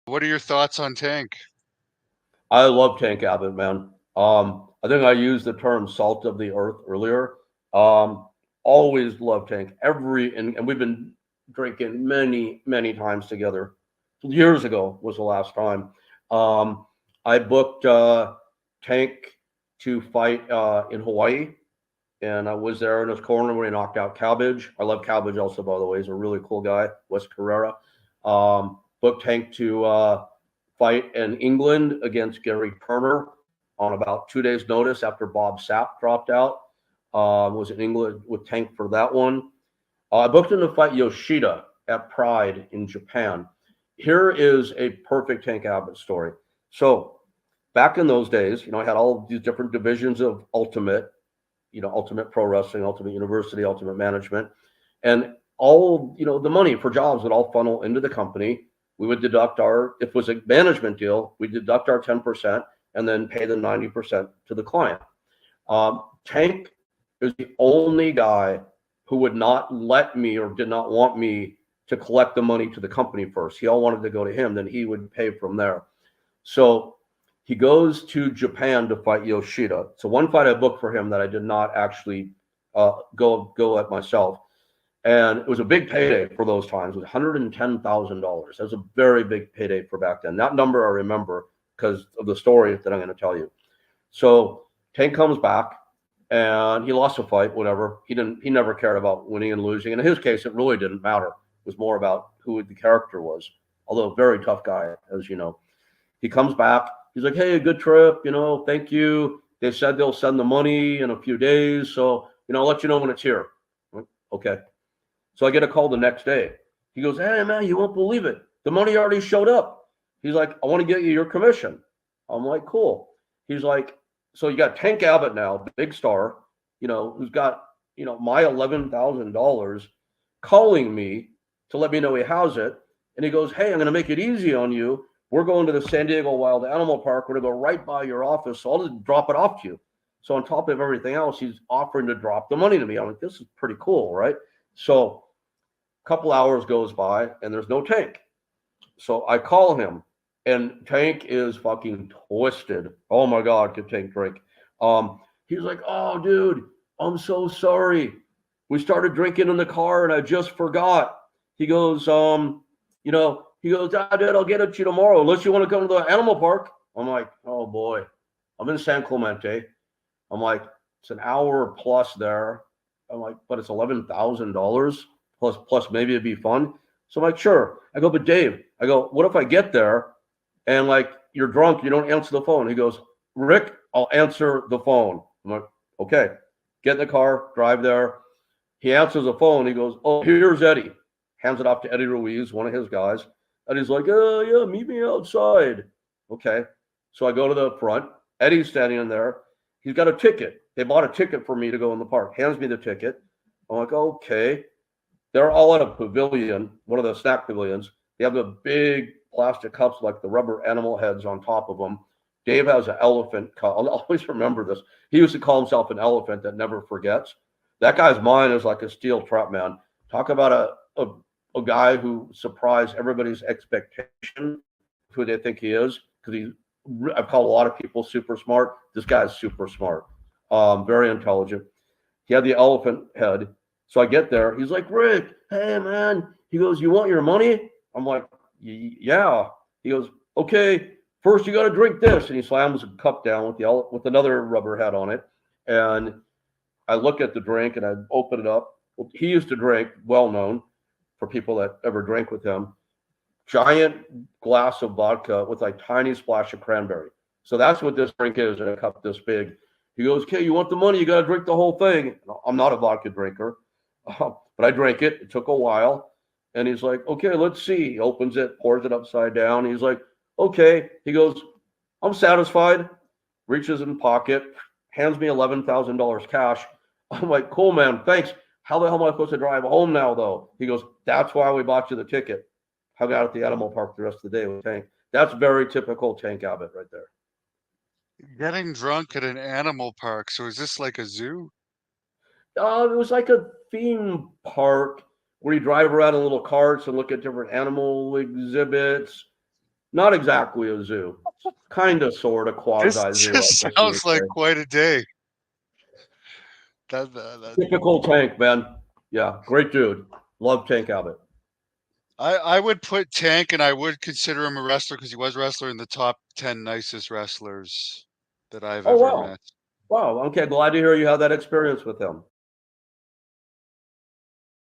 What are your thoughts on Tank? I love Tank Abbott, man. I think I used the term salt of the earth earlier. Um, Always love Tank. And we've been drinking many times together. Years ago was the last time. Um, I booked Tank to fight in Hawaii, and I was there in his corner when he knocked out Cabbage. I love Cabbage also, by the way. He's a really cool guy, Wes Carrera. Booked Tank to fight in England against Gary Turner on about 2 days' notice after Bob Sapp dropped out. Was in England with Tank for that one. I booked him to fight Yoshida at Pride in Japan. Here is a perfect Tank Abbott story. So back in those days, I had all these different divisions of Ultimate, Ultimate Pro Wrestling, Ultimate University, Ultimate Management, and all, the money for jobs would all funnel into the company. We would deduct if it was a management deal, we deduct our 10% and then pay the 90% to the client. Tank is the only guy who would not let me or did not want me to collect the money to the company first. He all wanted to go to him, then he would pay from there. So he goes to Japan to fight Yoshida. So one fight I booked for him that I did not actually go at myself. And it was a big payday for those times. It was $110,000. That was a very big payday for back then. That number I remember because of the story that I'm going to tell you. So Tank comes back and he lost a fight, whatever. He never cared about winning and losing. And in his case, it really didn't matter. It was more about who the character was. Although a very tough guy, as you know. He comes back. He's like, hey, good trip. Thank you. They said they'll send the money in a few days. So, I'll let you know when it's here. Okay. So I get a call the next day. He goes, hey, man, you won't believe it. The money already showed up. He's like, I want to get you your commission. I'm like, cool. He's like, so you got Tank Abbott now, big star, who's got, my $11,000 calling me to let me know he has it. And he goes, hey, I'm going to make it easy on you. We're going to the San Diego Wild Animal Park. We're going to go right by your office. So I'll just drop it off to you. So on top of everything else, he's offering to drop the money to me. I'm like, this is pretty cool, right? So a couple hours goes by and there's no Tank. So I call him and Tank is fucking twisted. Oh my God, could Tank drink? He's like, oh dude, I'm so sorry. We started drinking in the car and I just forgot. He goes, dude, I'll get it to you tomorrow, unless you want to come to the animal park. I'm like, oh boy. I'm in San Clemente. I'm like, it's an hour plus there. I'm like, but it's $11,000 plus maybe it'd be fun. So I'm like, sure. I go, but Dave, what if I get there and like you're drunk, you don't answer the phone? He goes, Rick, I'll answer the phone. I'm like, okay. Get in the car, drive there. He answers the phone. He goes, oh, here's Eddie. Hands it off to Eddie Ruiz, one of his guys. And he's like, oh, yeah, meet me outside. Okay. So I go to the front. Eddie's standing in there. He's got a ticket. They bought a ticket for me to go in the park. Hands me the ticket. I'm like, okay. They're all at a pavilion, one of the snack pavilions. They have the big plastic cups, like the rubber animal heads on top of them. Dave has an elephant cup. I'll always remember this. He used to call himself an elephant that never forgets. That guy's mind is like a steel trap, man. Talk about a guy who surprised everybody's expectation, who they think he is, because I've called a lot of people super smart. This guy's super smart, very intelligent. He had the elephant head. So I get there. He's like, Rick, hey, man. He goes, you want your money? I'm like, yeah. He goes, okay, first you got to drink this. And he slams a cup down with another rubber head on it. And I look at the drink and I open it up. Well, he used to drink, well known for people that ever drank with him, giant glass of vodka with a tiny splash of cranberry. So that's what this drink is in a cup this big. He goes, okay, you want the money? You got to drink the whole thing. I'm not a vodka drinker, but I drank it. It took a while. And he's like, okay, let's see. He opens it, pours it upside down. He's like, okay. He goes, I'm satisfied. Reaches in pocket, hands me $11,000 cash. I'm like, cool, man, thanks. How the hell am I supposed to drive home now, though? He goes, that's why we bought you the ticket. Hung out at the animal park the rest of the day with Tank. That's very typical Tank Abbott right there. Getting drunk at an animal park. So is this like a zoo? It was like a theme park where you drive around in little carts and look at different animal exhibits. Not exactly a zoo. Kind of, sort of, This quasi zoo, I just guess you would sounds like say. quite a day. That Typical Tank, man. Yeah, great dude. Love Tank Abbott. I would put Tank, and I would consider him a wrestler because he was a wrestler in the top 10 nicest wrestlers that I've Oh ever wow, met. wow. Okay, glad to hear you had that experience with him.